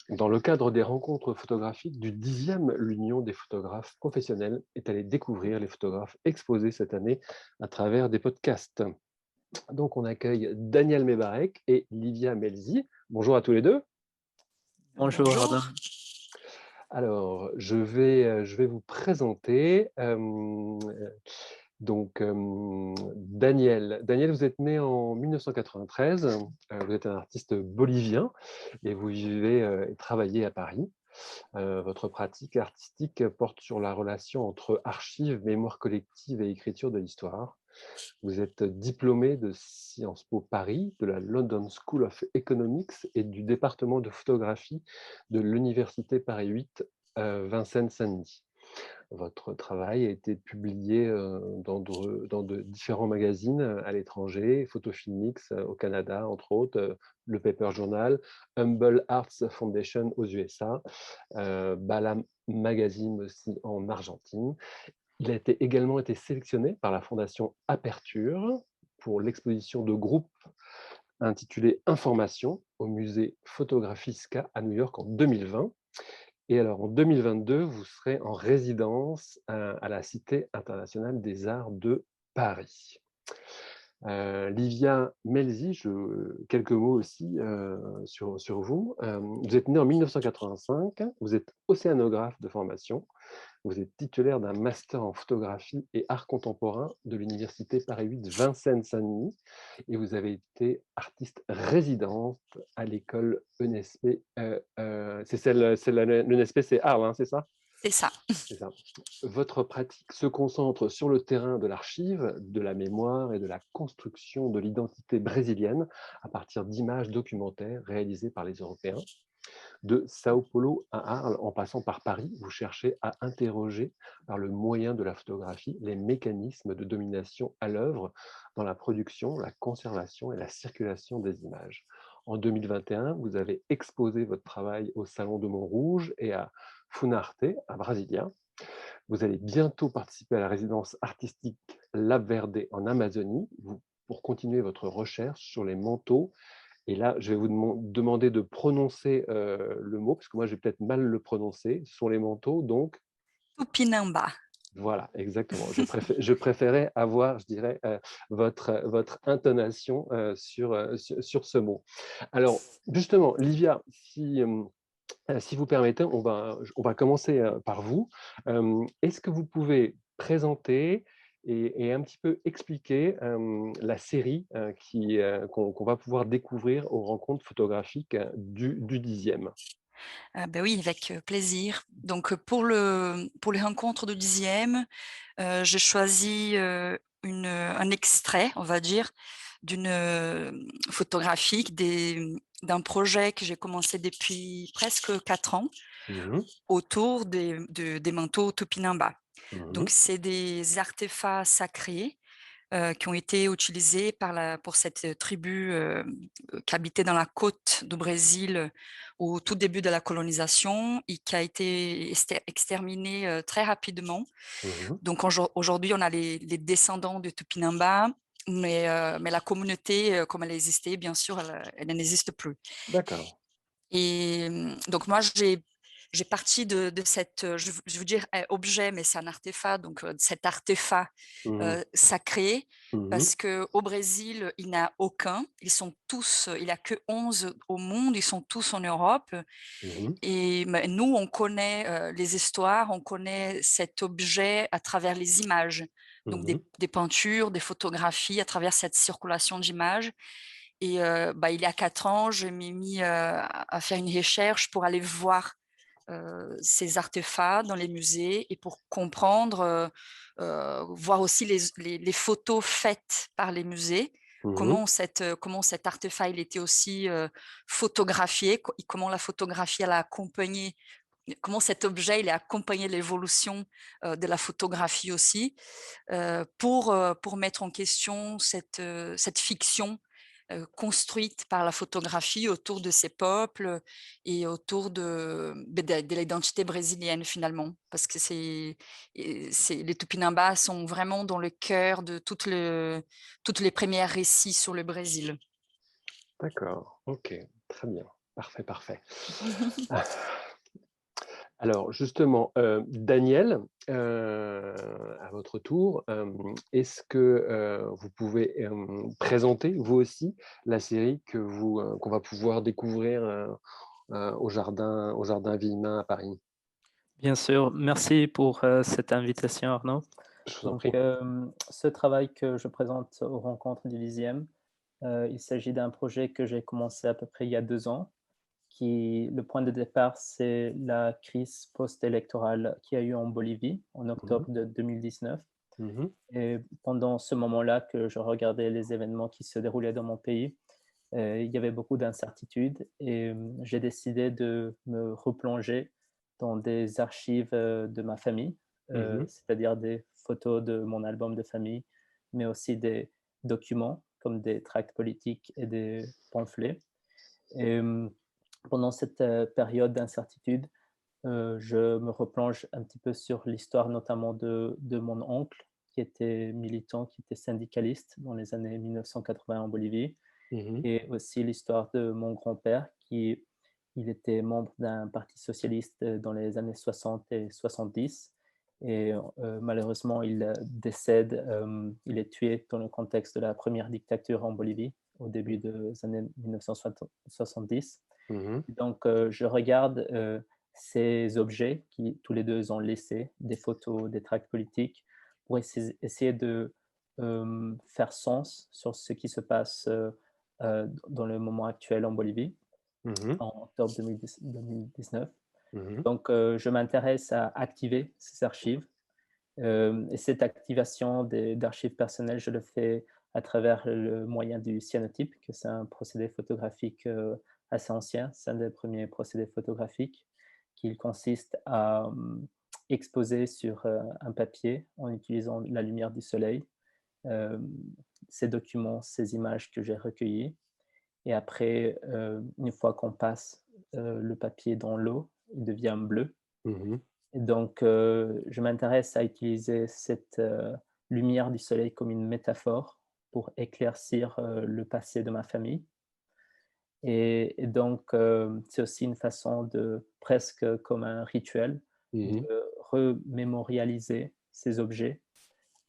Dans le cadre des rencontres photographiques du 10e, l'Union des photographes professionnels est allée découvrir les photographes exposés cette année à travers des podcasts. Donc, on accueille Daniel Mebarek et Livia Melzi. Bonjour à tous les deux. Bonjour Bonjour. Adam. Alors, je vais vous présenter. Daniel, vous êtes né en 1993. Vous êtes un artiste bolivien et vous vivez et travaillez à Paris. Votre pratique artistique porte sur la relation entre archives, mémoire collective et écriture de l'histoire. Vous êtes diplômé de Sciences Po Paris, de la London School of Economics et du département de photographie de l'Université Paris 8, Vincennes-Saint-Denis. Votre travail a été publié dans de différents magazines à l'étranger, Photofilmix au Canada, entre autres, le Paper Journal, Humble Arts Foundation aux USA, Bala Magazine aussi en Argentine. Il a également été sélectionné par la Fondation Aperture pour l'exposition de groupe intitulée Information au musée Photographiska à New York en 2020. Et alors, en 2022, vous serez en résidence à la Cité internationale des arts de Paris. Livia Melzi, quelques mots aussi sur vous. Vous êtes né en 1985, vous êtes océanographe de formation, vous êtes titulaire d'un master en photographie et art contemporain de l'Université Paris 8 Vincennes-Saint-Denis et vous avez été artiste résidente à l'école ENSP. L'ENSP, c'est Arles, hein, c'est ça? C'est ça. C'est ça. Votre pratique se concentre sur le terrain de l'archive, de la mémoire et de la construction de l'identité brésilienne à partir d'images documentaires réalisées par les Européens. De Sao Paulo à Arles, en passant par Paris, vous cherchez à interroger, par le moyen de la photographie, les mécanismes de domination à l'œuvre dans la production, la conservation et la circulation des images. En 2021, vous avez exposé votre travail au Salon de Montrouge et à Funarte, à Brasilia. Vous allez bientôt participer à la résidence artistique Lab Verde en Amazonie pour continuer votre recherche sur les manteaux. Et là, je vais vous demander de prononcer le mot, parce que moi, je vais peut-être mal le prononcer, sur les manteaux. Donc, Tupinamba. voilà, exactement. Je préférais avoir, je dirais, votre intonation sur ce mot. Alors, justement, Livia, si vous permettez, on va commencer par vous. Est-ce que vous pouvez présenter et un petit peu expliquer la série qu'on va pouvoir découvrir aux rencontres photographiques du 10e? Ben oui, avec plaisir. Donc, pour les rencontres de 10e, j'ai choisi, un extrait, on va dire, d'une, photographique d'un projet que j'ai commencé depuis presque 4 ans Mhm, autour des manteaux Tupinamba. mhm, Donc c'est des artefacts sacrés qui ont été utilisés pour cette tribu qui habitait dans la côte du Brésil au tout début de la colonisation et qui a été exterminée très rapidement. mhm. Donc aujourd'hui, on a les descendants de Tupinamba, mais la communauté, comme elle existait, bien sûr, elle n'existe plus. D'accord. Et donc moi, j'ai parti de cette, je veux dire objet, mais c'est un artefact, donc de cet artefact Mhm, sacré, mhm, parce que au Brésil, il n'y a aucun. Ils sont tous, il n'y a que 11 au monde, ils sont tous en Europe. mhm, Et mais nous, on connaît les histoires, on connaît cet objet à travers les images, donc mhm. des peintures, des photographies, à travers cette circulation d'images. Et bah, il y a 4 ans, je m'ai mis à faire une recherche pour aller voir ces artefacts dans les musées et pour comprendre, voir aussi les photos faites par les musées, Mhm. comment cet artefact il était aussi photographié, comment la photographie elle a accompagné, comment cet objet il a accompagné l'évolution de la photographie aussi, pour mettre en question cette fiction construite par la photographie autour de ces peuples et autour de l'identité brésilienne finalement. Parce que les Tupinambas sont vraiment dans le cœur de toutes les premières récits sur le Brésil. D'accord, ok, très bien. Parfait, parfait. Alors justement, Daniel, à votre tour, est-ce que, vous pouvez, présenter vous aussi la série qu'on va pouvoir découvrir, au jardin Villemin à Paris? Bien sûr, merci pour, cette invitation Arnaud. Je vous en Donc, prie. ce travail que je présente aux rencontres du 10e, il s'agit d'un projet que j'ai commencé à peu près il y a 2 ans, qui le point de départ, c'est la crise post-électorale qu'il y a eu en Bolivie en Mmh octobre mh. de 2019 Mmh. et pendant ce moment-là que je regardais les événements qui se déroulaient dans mon pays, il y avait beaucoup d'incertitudes et j'ai décidé de me replonger dans des archives, de ma famille, Mmh. c'est-à-dire des photos de mon album de famille, mais aussi des documents comme des tracts politiques et des pamphlets et pendant cette, période d'incertitude, je me replonge un petit peu sur l'histoire notamment de mon oncle qui était militant, qui était syndicaliste dans les années 1980 en Bolivie Mmh. et aussi l'histoire de mon grand-père qui il était membre d'un parti socialiste, dans les années 60 et 70 et malheureusement il, décède, il est tué dans le contexte de la première dictature en Bolivie au début des années 1970. Mmh. Donc je regarde, ces objets qui tous les 2 ont laissé, des photos, des tracts politiques pour essayer de, faire sens sur ce qui se passe, dans le moment actuel en Bolivie, Mmh. en octobre 2019. Mmh. Donc, je m'intéresse à activer ces archives, et cette activation d'archives personnelles, je le fais à travers le moyen du cyanotype, que c'est un procédé photographique, assez ancien. C'est un des premiers procédés photographiques qui consiste à, exposer sur, un papier en utilisant la lumière du soleil, hem, ces documents, ces images que j'ai recueillies et après, une fois qu'on passe, le papier dans l'eau, il devient bleu Mmh. et donc je m'intéresse à utiliser cette, lumière du soleil comme une métaphore pour éclaircir, le passé de ma famille et donc c'est aussi une façon de presque comme un rituel de Mmh. remémorialiser ces objets.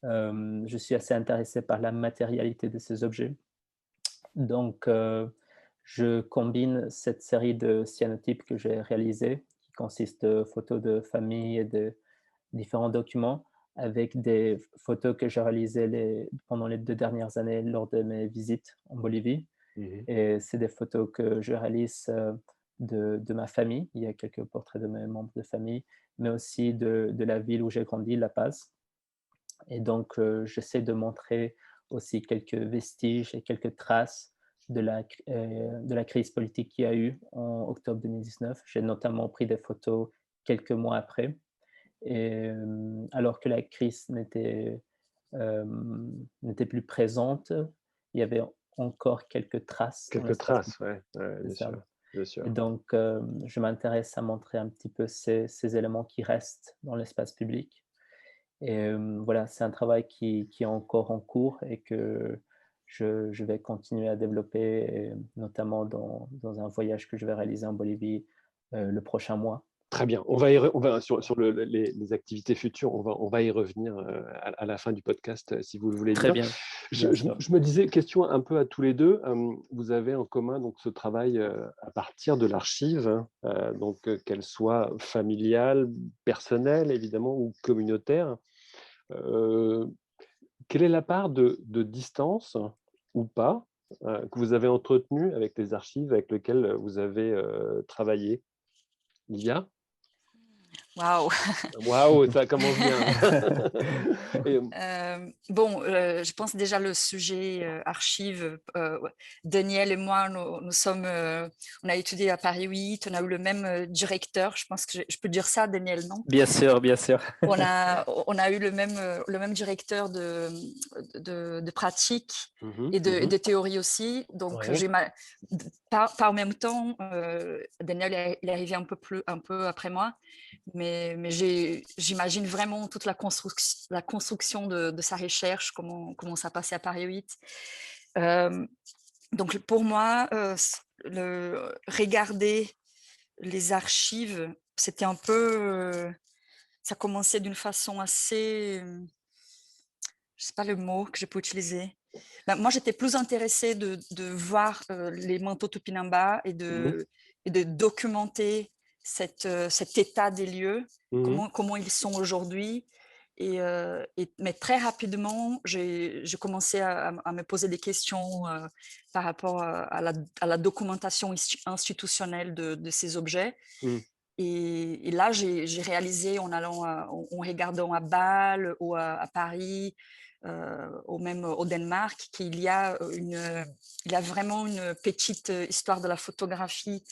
Je suis assez intéressé par la matérialité de ces objets. Donc, je combine cette série de cyanotypes que j'ai réalisés, qui consiste de photos de famille et de différents documents, avec des photos que j'ai réalisées pendant les 2 dernières années lors de mes visites en Bolivie Mmh. et c'est des photos que je réalise, de ma famille. Il y a quelques portraits de mes membres de famille, mais aussi de la ville où j'ai grandi, La Paz et donc j'essaie de montrer aussi quelques vestiges et quelques traces de la crise politique qu'il y a eu en octobre 2019. J'ai notamment pris des photos quelques mois après et alors que la crise n'était plus présente, il y avait encore quelques traces dans Quelques l'espace traces, public. ouais, ouais, C'est bien ça sûr, bien et sûr. donc je m'intéresse à montrer un petit peu ces éléments qui restent dans l'espace public et voilà, c'est un travail qui est encore en cours et que je vais continuer à développer et notamment dans un voyage que je vais réaliser en Bolivie, le prochain mois. Très bien, on va sur les activités futures, on va y revenir, à la fin du podcast, si vous le voulez Très bien. bien, bien sûr. Je me disais, question un peu à tous les 2, vous avez en commun donc ce travail, à partir de l'archive, hein, donc qu'elle soit familiale, personnelle évidemment ou communautaire. Heu, Quelle est la part de distance ou pas, que vous avez entretenue avec les archives avec lesquelles vous avez, travaillé? Il y a? Waouh! Waouh, ça commence bien. Et Bon, je pense déjà le sujet, archives, ouais, Daniel et moi, nous sommes, on a étudié à Paris 8, on a eu le même, directeur, je pense que je peux dire ça, Daniel, non? Bien sûr, bien sûr. On a eu le même directeur de pratique mmh et mh, de mmh. théorie aussi. Donc, Ouais. par même temps, Daniel il est arrivé un peu après moi, mais j'imagine vraiment toute la construction de sa recherche, comment ça passait à Paris 8. Donc pour moi, regarder les archives, c'était un peu, ça commençait d'une façon assez, je sais pas le mot que je peux utiliser. Ben, moi, j'étais plus intéressée de voir les manteaux Tupinamba Mmh. et de documenter cet état des lieux, Mmh. comment ils sont aujourd'hui. Mais très rapidement, j'ai commencé à me poser des questions par rapport à la documentation institutionnelle de ces objets. Mmh. Et là, j'ai réalisé en regardant à Bâle ou à Paris, ou même au Danemark, il y a vraiment une petite histoire de la photographie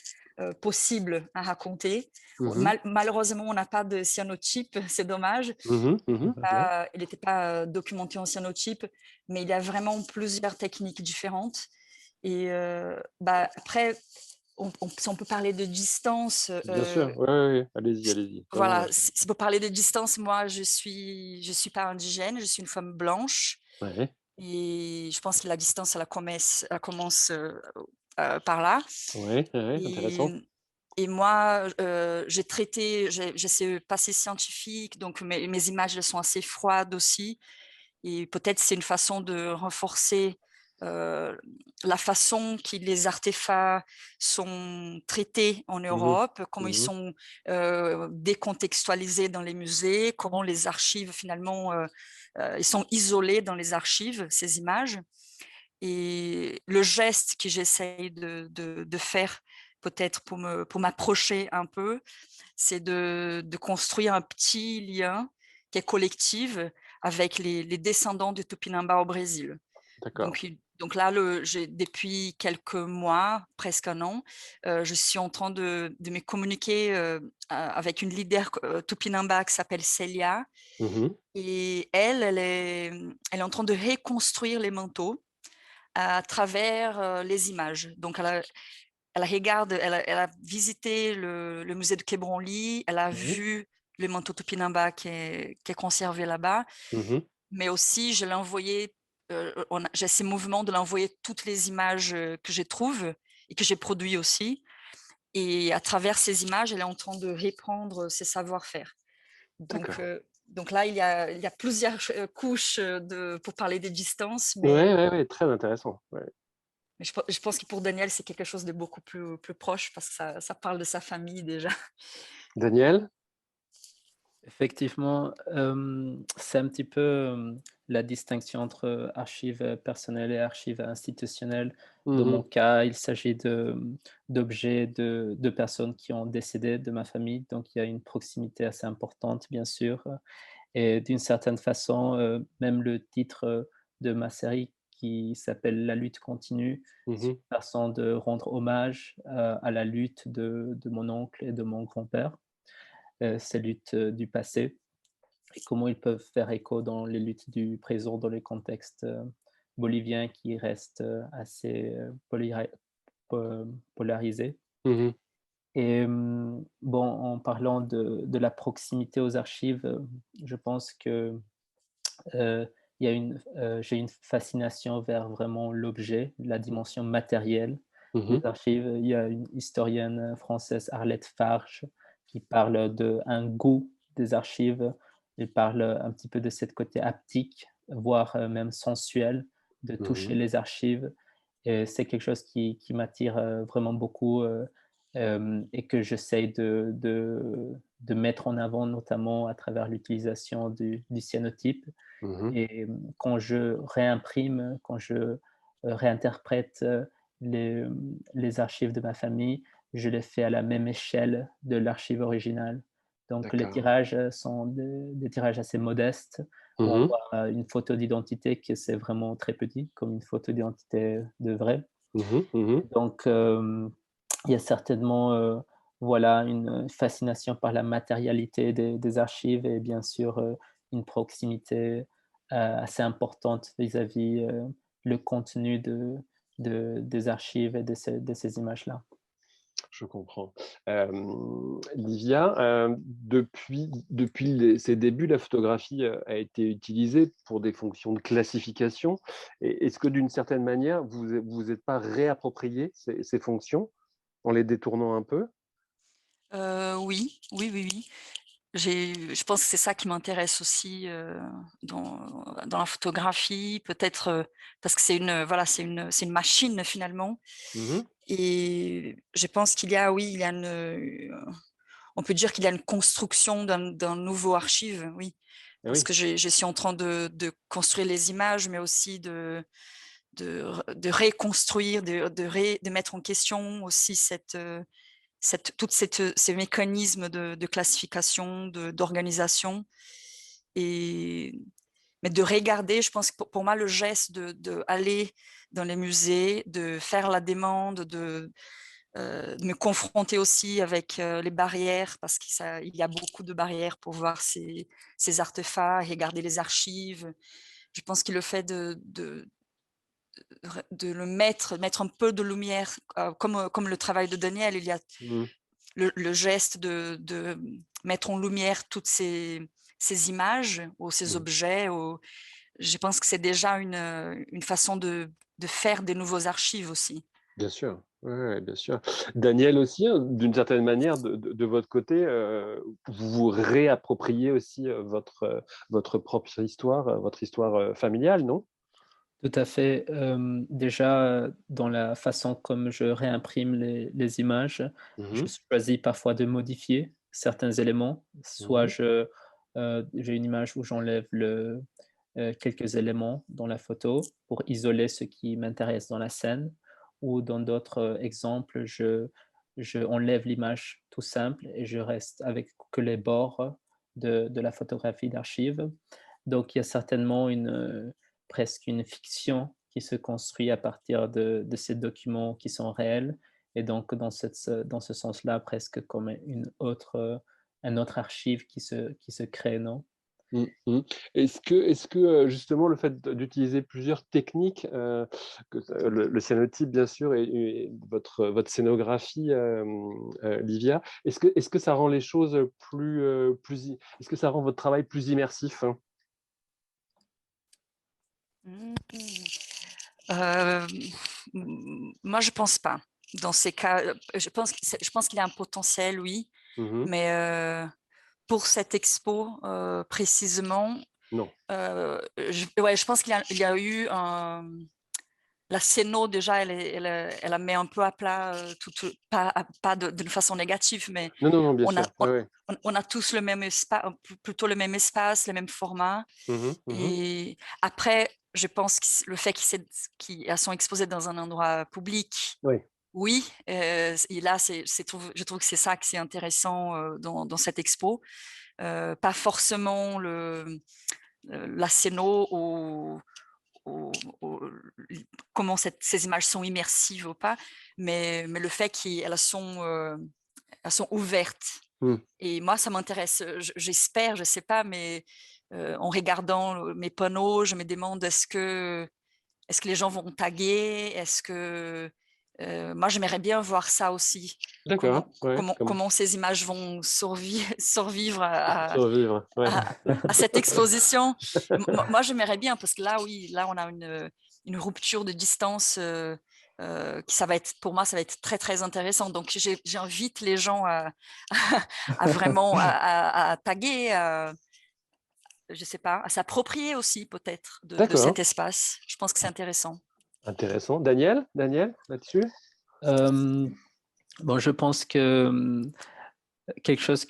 possible à raconter. Mmh. Malheureusement, on n'a pas de cyanotype, c'est dommage. Mmh. Mmh. Ouais. Il n'était pas documenté en cyanotype, mais il y a vraiment plusieurs techniques différentes. Et après, si on peut parler de distance, Bien sûr, ouais, ouais, ouais. Allez-y, allez-y. Vraiment, voilà, si pour parler de distance, moi, je suis pas indigène, je suis une femme blanche ouais. et je pense que la distance, elle commence, par là. Ouais, ouais, ouais, Et intéressant. moi, j'ai ce passé scientifique, donc mes images, elles sont assez froides aussi. Et peut-être c'est une façon de renforcer la façon que les artefacts sont traités en Mmh mh. Europe, comment ils Mmh. sont décontextualisés dans les musées, comment les archives finalement, ils sont isolés dans les archives, ces images. Et le geste que j'essaye de faire peut-être pour m'approcher un peu, c'est de construire un petit lien qui est collectif avec les descendants de Tupinamba au Brésil. D'accord. Donc là, depuis quelques mois, presque un an, je suis en train de me communiquer avec une leader Tupinamba qui s'appelle Célia. Mmh mh. Et elle est en train de reconstruire les manteaux à travers les images. Donc elle a visité le musée de Quai Branly, elle a Oui. vu le manteau Tupinamba qui est conservé là-bas, Mmh mh. mais aussi je l'ai envoyé, j'ai ces mouvements de l'envoyer toutes les images que je trouve et que j'ai produit aussi. Et à travers ces images, elle est en train de reprendre ses savoir-faire. Donc, D'accord. là, il y a plusieurs couches pour parler des distances, Ouais, ouais, ouais, très intéressant. Ouais. mais je pense que pour Daniel, c'est quelque chose de beaucoup plus proche parce que ça parle de sa famille déjà. Daniel? Effectivement, c'est un petit peu, la distinction entre archives, personnelles et archives institutionnelles. Dans Mmh mon mh. cas, il s'agit d'objets de personnes qui ont décédé de ma famille, donc il y a une proximité assez importante, bien sûr, et d'une certaine façon, même le titre, de ma série qui s'appelle «La lutte continue», Mmh c'est mh. une façon de rendre hommage, à la lutte de mon oncle et de mon grand-père, ces luttes, du passé et comment ils peuvent faire écho dans les luttes du présent, dans les contextes, boliviens qui restent, assez, polarisés. Mmh mh. Et bon, en parlant de la proximité aux archives, je pense que, il y a j'ai une fascination vers vraiment l'objet, la dimension matérielle Mmh des mh. archives. Il y a une historienne, française, Arlette Farge, qui parle d'un goût des archives. Elle parle, un petit peu de cette côté haptique, voire, même sensuel, de Mmh toucher mh. les archives et c'est quelque chose qui m'attire, vraiment beaucoup, et que j'essaye de mettre en avant, notamment à travers l'utilisation du cyanotype. Mmh mh. Et quand je réimprime, quand je, réinterprète, les archives de ma famille, je les fais à la même échelle de l'archive originale. Donc les D'accord. tirages, sont des tirages assez modestes, où Mmh on mh. voit une photo d'identité que c'est vraiment très petit, comme une photo d'identité de vrai. Mmh mh. Mmh mh. Donc il y a certainement, voilà, une fascination par la matérialité des archives et bien sûr, une proximité, assez importante vis-à-vis, le contenu des archives et de ces images-là. Je comprends. Livia, depuis ses débuts, la photographie, a été utilisée pour des fonctions de classification. Et est-ce que d'une certaine manière, vous êtes pas réapproprié ces fonctions en les détournant un peu? Oui, oui, oui, oui. Je pense que c'est ça qui m'intéresse aussi, dans la photographie, peut-être, parce que voilà, c'est une machine finalement Mmh. et je pense qu'il y a, oui, il y a on peut dire qu'il y a une construction d'un nouveau archive, oui. Eh Parce oui, que je suis en train de construire les images, mais aussi de reconstruire, de mettre en question aussi ces mécanismes de classification, d'organisation et mais de regarder, je pense que pour moi, le geste de aller dans les musées, de faire la demande, de me confronter aussi avec, les barrières parce qu'il y a beaucoup de barrières pour voir ces artefacts, regarder les archives. Je pense que le fait de le mettre un peu de lumière, comme le travail de Daniel, il y a mmh, le geste de mettre en lumière toutes ces images ou ces mmh. objets. Je pense que c'est déjà une façon de faire des nouveaux archives aussi. Bien sûr, ouais, ouais, bien sûr. Daniel aussi, hein, d'une certaine manière, de votre côté, vous vous réappropriez aussi, votre propre histoire, votre histoire, familiale, non? Tout à fait. Déjà, dans la façon comme je réimprime les images, je Mmh. choisis parfois de modifier certains éléments. Soit Mmh. j'ai une image où j'enlève quelques éléments dans la photo pour isoler ce qui m'intéresse dans la scène, ou dans d'autres exemples, je enlève l'image tout simple et je reste avec que les bords de la photographie d'archive. Donc il y a certainement presque une fiction qui se construit à partir de ces documents qui sont réels, et donc dans ce sens-là, presque comme un autre archive qui se crée, non? Mmh mh. Est-ce que, justement le fait d'utiliser plusieurs techniques, que le cyanotype bien sûr et votre scénographie, Livia, est-ce que ça rend les choses, est-ce que ça rend votre travail plus immersif, hein? Mmh moi, je pense pas. Dans ces cas, je pense qu'il y a un potentiel, oui, Mmh mh. mais pour cette expo, précisément, Non. ouais, je pense qu'il y a eu la scéno déjà, elle la met un peu à plat, pas d'une façon négative, mais Non, non, non, bien on a sûr. Ouais, ouais. on a tous le même espace, plutôt le même espace, le même format Mmh mh. Mmh. et après, je pense que le fait qu'ils sont exposés dans un endroit public, Oui. oui, et là, je trouve que c'est ça que c'est intéressant, dans cette expo. Pas forcément la scéno ou comment ces images sont immersives ou pas, mais le fait elles sont ouvertes. Mmh. Et moi, ça m'intéresse. J'espère, je sais pas, mais en regardant mes panneaux, je me demande est-ce que les gens vont taguer? Est-ce que moi, j'aimerais bien voir ça aussi. D'accord, ouais, Comment ces images vont survivre survivre, ouais. à à cette exposition. Moi, j'aimerais bien parce que là, oui, là, on a une rupture de distance, qui ça va être pour moi, ça va être très, très intéressant. Donc j'invite les gens à à vraiment à taguer, je sais pas, à s'approprier aussi peut-être de cet D'accord, espace. Je pense que c'est intéressant. intéressant. Daniel, là-dessus? Hem, bon, je pense que, quelque chose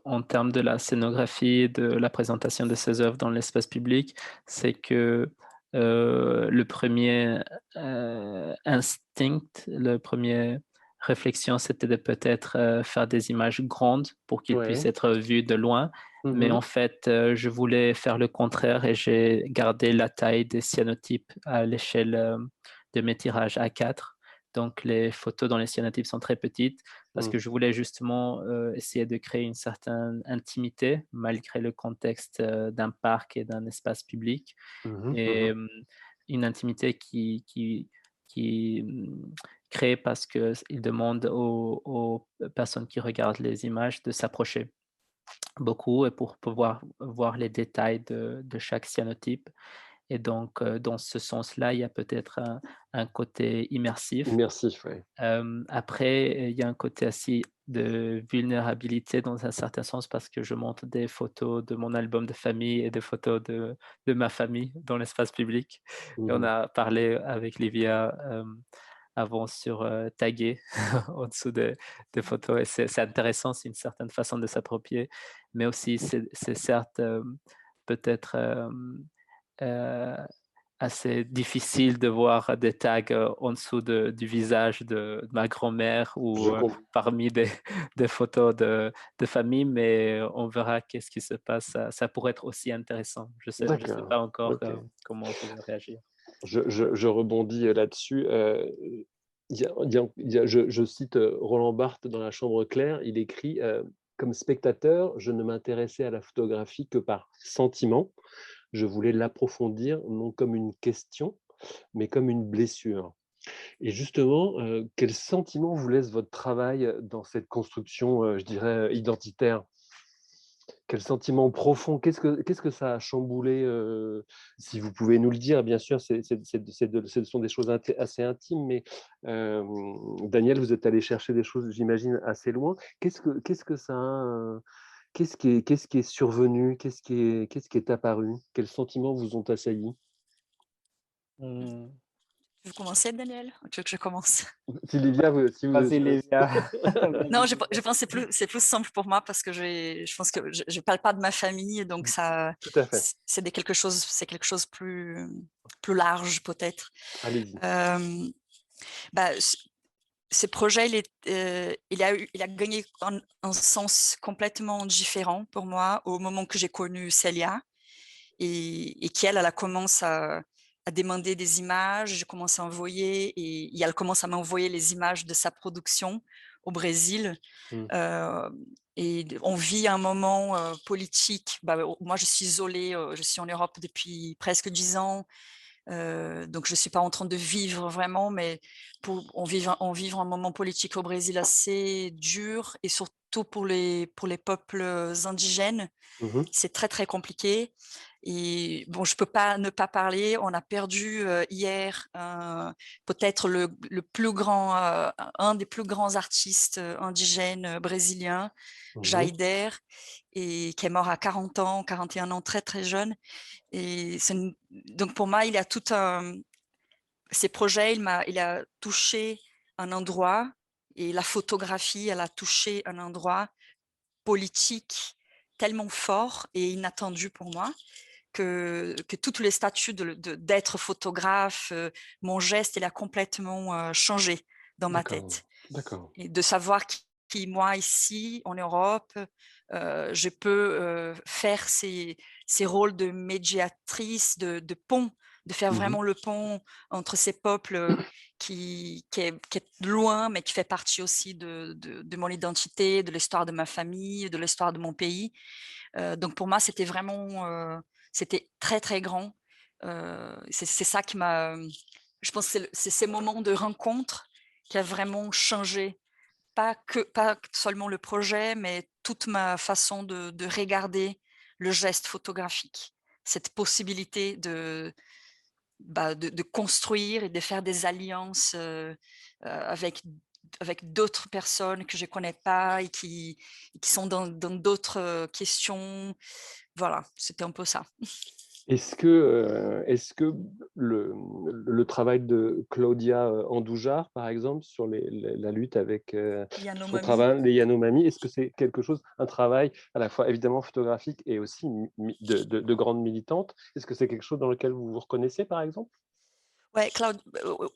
en termes de la scénographie, de la présentation de ses œuvres dans l'espace public, c'est que, le premier instinct, le premier réflexion, c'était de peut-être, faire des images grandes pour qu'ils puissent Ouais. être vus de loin. Mmh Mais mh. en fait, je voulais faire le contraire et j'ai gardé la taille des cyanotypes à l'échelle, de mes tirages A4. Donc les photos dans les cyanotypes sont très petites parce Mmh. que je voulais justement, essayer de créer une certaine intimité malgré le contexte, d'un parc et d'un espace public, Mmh mh. et Mmh. une intimité qui, créé parce qu'il demande aux personnes qui regardent les images de s'approcher beaucoup et pour pouvoir voir les détails de chaque cyanotype. Et donc, dans ce sens-là, il y a peut-être un côté immersif. Immersif, ouais. Après, il y a un côté aussi de vulnérabilité dans un certain sens parce que je montre des photos de mon album de famille et des photos de ma famille dans l'espace public. Et on Mmh. a parlé avec Livia, avant sur, taguer en dessous des photos et c'est intéressant, c'est une certaine façon de s'approprier, mais aussi c'est certes, peut-être, heu assez difficile de voir des tags, en dessous du visage de ma grand-mère Je ou, com parmi des des photos de famille, mais on verra qu'est-ce qui se passe. Ça pourrait être aussi intéressant. Je sais D'accord, pas encore, OK. comment je vais réagir. Je rebondis, là-dessus, je cite, Roland Barthes dans La chambre claire, il écrit, «Comme spectateur, je ne m'intéressais à la photographie que par sentiment. Je voulais l'approfondir, non comme une question, mais comme une blessure». Et justement, quel sentiment vous laisse votre travail, dans cette construction, je dirais, identitaire? Quel sentiment profond? Qu'est-ce que ça a chamboulé, si vous pouvez nous le dire, bien sûr, ce sont des choses assez intimes, mais, Daniel, vous êtes allé chercher des choses, j'imagine, assez loin. Qu'est-ce que ça a, qu'est-ce qui est survenu? Qu'est-ce qui est apparu? Quels sentiments vous ont assailli? Mmh. Tu veux commencer, Daniel? Ou tu veux que je commence? Sylvia, si Vas-y Livia, Non, vas-y je Livia. pense que c'est plus simple pour moi parce que je pense que je parle pas de ma famille, donc ça, tout à fait. c'est quelque chose plus large peut-être. Allez-y. Hem, Bah, ce projet, il a gagné un sens complètement différent pour moi au moment que j'ai connu Célia et qu'elle, elle a commencé à demander des images. Je commence à envoyer et elle commence à m'envoyer les images de sa production au Brésil. Mmh. Heu et on vit un moment, politique. Moi, je suis isolée, je suis en Europe depuis presque 10 ans. Donc je ne suis pas en train de vivre vraiment, mais on vit un moment politique au Brésil assez dur et surtout pour les peuples indigènes. Mmh mh. C'est très, très compliqué et bon, je peux pas ne pas parler. On a perdu, hier, peut-être le plus grand, un des plus grands artistes, indigènes, brésiliens, Mmh. Jaïder, et qui est mort à 40 ans, 41 ans, très, très jeune. Et donc pour moi, il a tout un ces projets, il a touché un endroit, et la photographie, elle a touché un endroit politique tellement fort et inattendu pour moi que tous les statuts d'être photographe, mon geste, il a complètement, changé dans ma D'accord, tête. d'accord. Et de savoir qui moi ici en Europe, je peux, faire ces rôles de médiatrice, de pont, de faire Mmh mh. vraiment le pont entre ces peuples, qui est loin, mais qui fait partie aussi de mon identité, de l'histoire de ma famille, de l'histoire de mon pays. Donc pour moi, c'était vraiment, c'était très, très grand. C'est ça qui m'a, je pense que c'est ces moments de rencontre qui a vraiment changé, pas seulement le projet, mais toute ma façon de regarder le geste photographique. Cette possibilité de construire et de faire des alliances, avec d'autres personnes que je connais pas et qui sont dans d'autres, questions. Voilà, c'était un peu ça. Est-ce que le travail de Claudia, Andoujar, par exemple, sur la lutte avec, son Yanomami. travail, les Yanomami, est-ce que c'est quelque chose, un travail à la fois évidemment photographique et aussi de grande militante? Est-ce que c'est quelque chose dans lequel vous vous reconnaissez, par exemple? Ouais,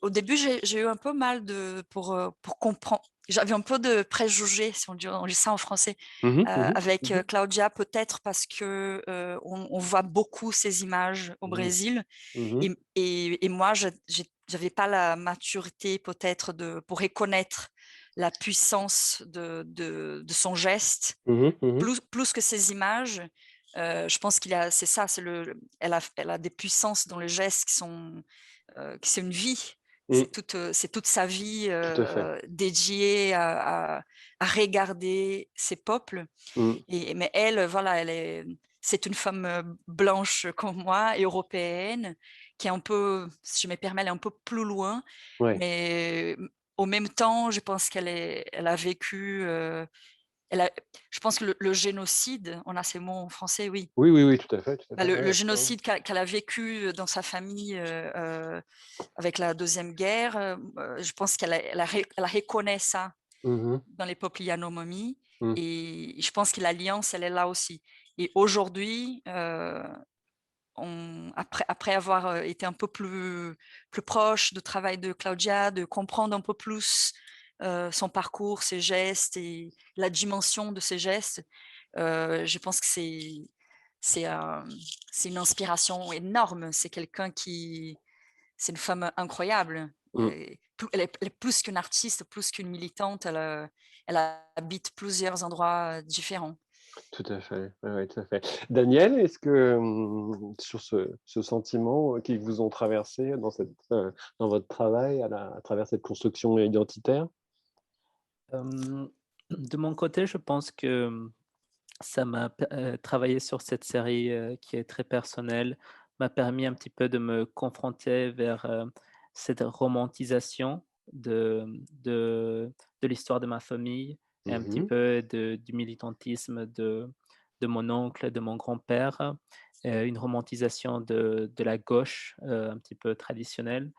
au début, j'ai eu un peu mal pour comprendre. J'avais un peu de préjugés, si on dit ça en français, Mmh mh. Mmh mh. avec, Mmh mh. Claudia, peut-être parce que, on voit beaucoup ces images au Mmh. Brésil. Mmh mh. Et moi, j'avais pas la maturité peut-être pour reconnaître la puissance de son geste. Mmh mh. Mmh. Plus que ces images, je pense qu'il a c'est ça, elle a des puissances dans le geste qui sont, qui c'est une vie. Mmh. C'est toute sa vie Tout à fait. dédiée à regarder ces peuples. Mmh. Mais elle, voilà, c'est une femme blanche comme moi, européenne, qui est un peu, si je me permets, elle est un peu plus loin, Ouais. mais au même temps, je pense elle a vécu, elle a, je pense que le génocide, on a ces mots en français, oui. Oui, oui, oui, tout à fait, tout à Bah, fait. le Ouais, ouais. génocide qu'elle a vécu dans sa famille avec la Deuxième Guerre, je pense elle reconnaît ça Mmh. dans les peuples Yanomami, Mmh. et je pense que l'alliance, elle est là aussi. Et aujourd'hui, après avoir été un peu plus proche du travail de Claudia, de comprendre un peu plus son parcours, ses gestes et la dimension de ses gestes, je pense que c'est euh, c'est une inspiration énorme. C'est une femme incroyable. Mmh. Elle est plus qu'une artiste, plus qu'une militante. Elle habite plusieurs endroits différents. Tout à fait, ouais, ouais, tout à fait. Daniel, est-ce que, sur ce sentiment qui vous ont traversé dans votre travail à travers cette construction identitaire? De mon côté, je pense que ça m'a travailler sur cette série, qui est très personnelle, m'a permis un petit peu de me confronter vers, cette romantisation de de l'histoire de ma famille et un petit Mmh. peu du militantisme de mon oncle, de mon grand-père, une romantisation de la gauche, un petit peu traditionnelle,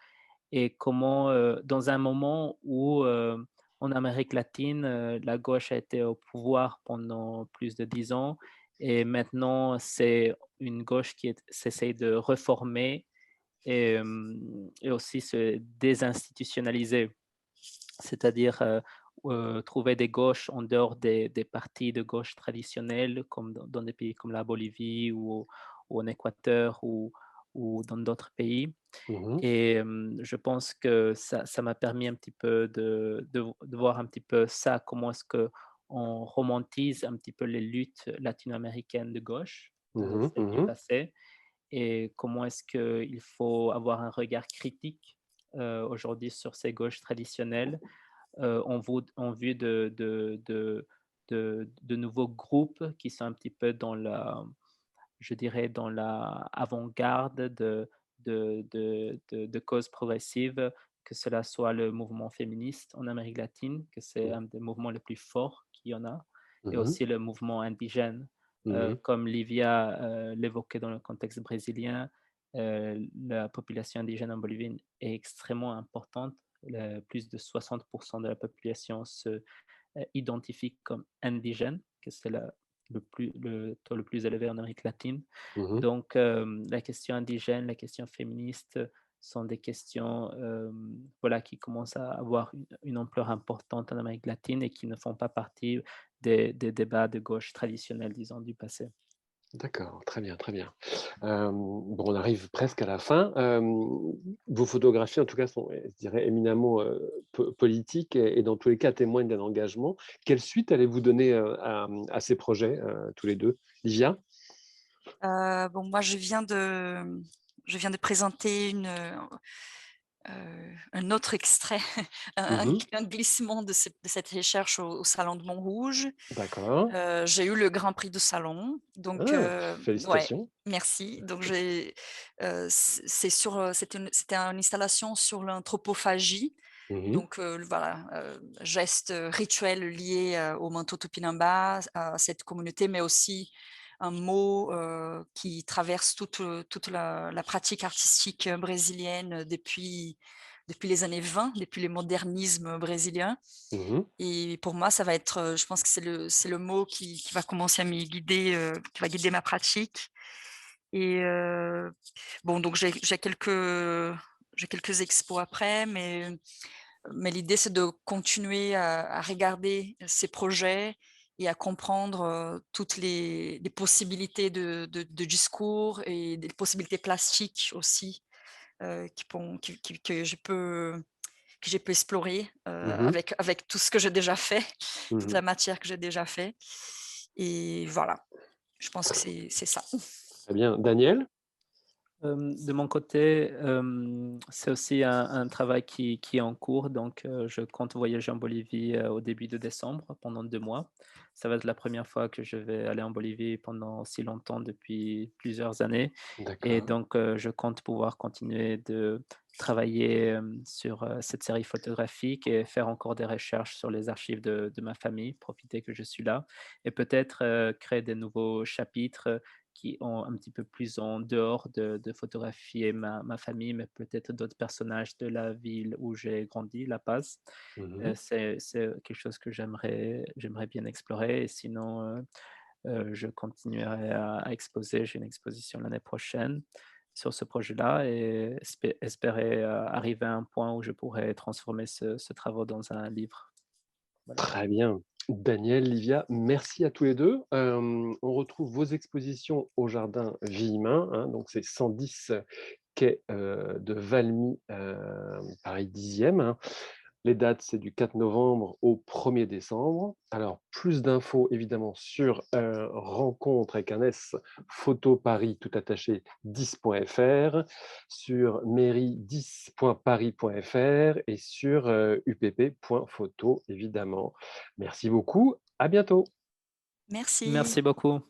et comment, dans un moment où, en Amérique latine, la gauche a été au pouvoir pendant plus de 10 ans, et maintenant c'est une gauche qui s'essaye de réformer et aussi se désinstitutionnaliser. C'est-à-dire, trouver des gauches en dehors des partis de gauche traditionnels, comme dans des pays comme la Bolivie ou en Équateur ou dans d'autres pays. Mmh. Et je pense que ça m'a permis un petit peu de voir un petit peu ça, comment est-ce qu'on romantise un petit peu les luttes latino-américaines de gauche, Mmh. celles du Mmh. passé, et comment est-ce qu'il faut avoir un regard critique, aujourd'hui sur ces gauches traditionnelles, en vue de nouveaux groupes qui sont un petit peu dans la, je dirais, dans la avant-garde de causes progressives, que cela soit le mouvement féministe en Amérique latine, que c'est un des mouvements les plus forts qu'il y en a, et Mmh. aussi le mouvement indigène. Mmh. Comme Livia l'évoquait dans le contexte brésilien, la population indigène en Bolivie est extrêmement importante. Plus de 60% de la population se identifie comme indigène, que c'est le taux le plus élevé en Amérique latine. Mmh. Donc, la question indigène, la question féministe sont des questions, voilà, qui commencent à avoir une ampleur importante en Amérique latine et qui ne font pas partie des débats de gauche traditionnels, disons, du passé. D'accord, très bien, très bien. Bon, on arrive presque à la fin. Vos photographies, en tout cas, sont, je dirais, éminemment, politiques et dans tous les cas témoignent d'un engagement. Quelle suite allez-vous donner, à ces projets, tous les 2? Livia? Bon, moi, je viens de présenter un autre extrait, Mmh. un glissement de cette recherche au Salon de Montrouge. D'accord. J'ai eu le Grand Prix du Salon, donc Ah! ouais, Félicitations. merci. Donc c'était une installation sur l'anthropophagie, Mmh. donc voilà, geste rituel lié au manteau Tupinamba, à cette communauté, mais aussi un mot qui traverse toute la pratique artistique brésilienne depuis les années 20, depuis le modernisme brésilien. Mmh. Et pour moi, ça va être, je pense que c'est le mot qui va commencer à me guider, qui va guider ma pratique. Et bon, donc j'ai quelques expos après, mais l'idée, c'est de continuer à regarder ces projets et à comprendre toutes les possibilités de discours et des possibilités plastiques aussi que j'ai pu explorer Mmh. avec tout ce que j'ai déjà fait, toute Mmh. la matière que j'ai déjà fait. Et voilà, je pense que Très c'est ça. très bien. Daniel? De mon côté, c'est aussi un travail qui est en cours, donc je compte voyager en Bolivie, au début de décembre pendant 2 mois. Ça va être la première fois que je vais aller en Bolivie pendant si longtemps depuis plusieurs années et D'accord. donc je compte pouvoir continuer de travailler, sur, cette série photographique et faire encore des recherches sur les archives de ma famille, profiter que je suis là et peut-être, créer des nouveaux chapitres, qui ont un petit peu plus en dehors de photographier ma famille, mais peut-être d'autres personnages de la ville où j'ai grandi, La Paz. Mmh. C'est quelque chose que j'aimerais bien explorer et sinon, je continuerai à exposer. J'ai une exposition l'année prochaine sur ce projet-là et espérer, arriver à un point où je pourrais transformer ce travaux dans un livre. Voilà. Très bien. Daniel, Livia, merci à tous les 2. On retrouve vos expositions au jardin Villemin, hein, donc c'est 110 quai, de Valmy, Paris 10e, hein. Les dates, c'est du 4 novembre au 1er décembre. Alors, plus d'infos évidemment sur rencontre avec un S, photo Paris tout attaché 10.fr, sur mairie10.paris.fr et sur upp.photo évidemment. Merci beaucoup, à bientôt. Merci. Merci beaucoup.